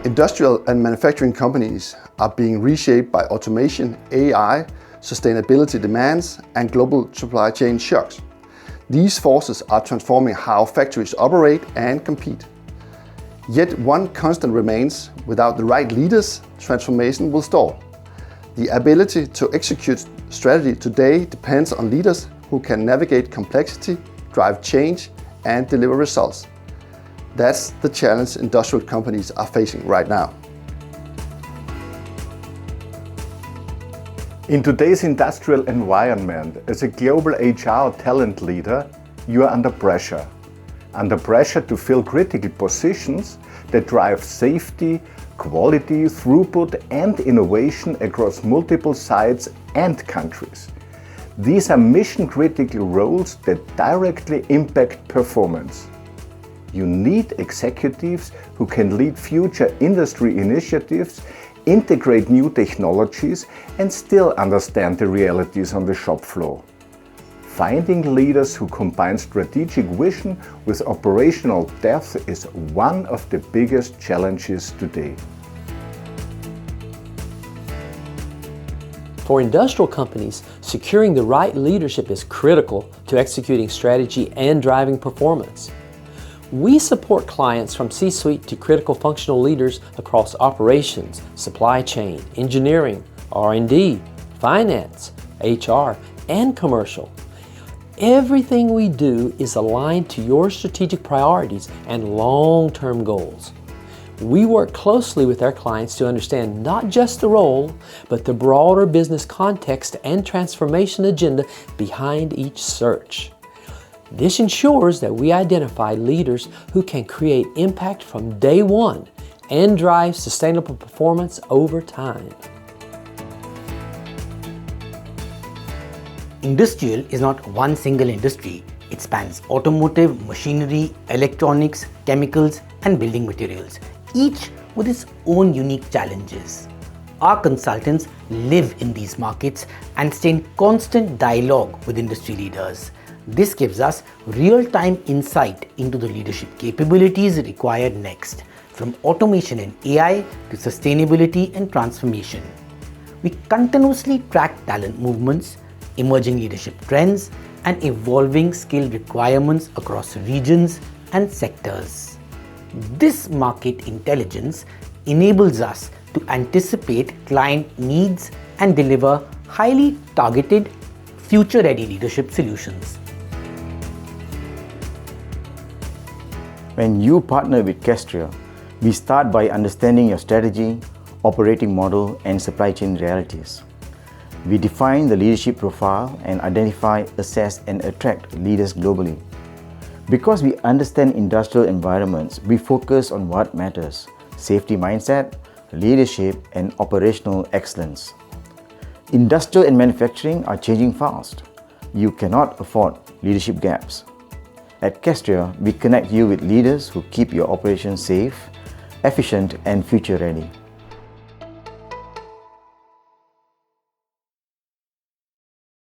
Industrial and manufacturing companies are being reshaped by automation, AI, sustainability demands, and global supply chain shocks. These forces are transforming how factories operate and compete. Yet one constant remains: without the right leaders, transformation will stall. The ability to execute strategy today depends on leaders who can navigate complexity, drive change, and deliver results. That's the challenge industrial companies are facing right now. In today's industrial environment, as a global HR talent leader, you are under pressure. Under pressure to fill critical positions that drive safety, quality, throughput, and innovation across multiple sites and countries. These are mission-critical roles that directly impact performance. You need executives who can lead future industry initiatives, integrate new technologies, and still understand the realities on the shop floor. Finding leaders who combine strategic vision with operational depth is one of the biggest challenges today. For industrial companies, securing the right leadership is critical to executing strategy and driving performance. We support clients from C-suite to critical functional leaders across operations, supply chain, engineering, R&D, finance, HR, and commercial. Everything we do is aligned to your strategic priorities and long-term goals. We work closely with our clients to understand not just the role, but the broader business context and transformation agenda behind each search. This ensures that we identify leaders who can create impact from day one and drive sustainable performance over time. Industrial is not one single industry. It spans automotive, machinery, electronics, chemicals, and building materials, each with its own unique challenges. Our consultants live in these markets and stay in constant dialogue with industry leaders. This gives us real-time insight into the leadership capabilities required next, from automation and AI to sustainability and transformation. We continuously track talent movements, emerging leadership trends, and evolving skill requirements across regions and sectors. This market intelligence enables us to anticipate client needs and deliver highly targeted, future-ready leadership solutions. When you partner with Kestria, we start by understanding your strategy, operating model, and supply chain realities. We define the leadership profile and identify, assess, and attract leaders globally. Because we understand industrial environments, we focus on what matters: safety mindset, leadership, and operational excellence. Industrial and manufacturing are changing fast. You cannot afford leadership gaps. At Kestria, we connect you with leaders who keep your operations safe, efficient, and future-ready.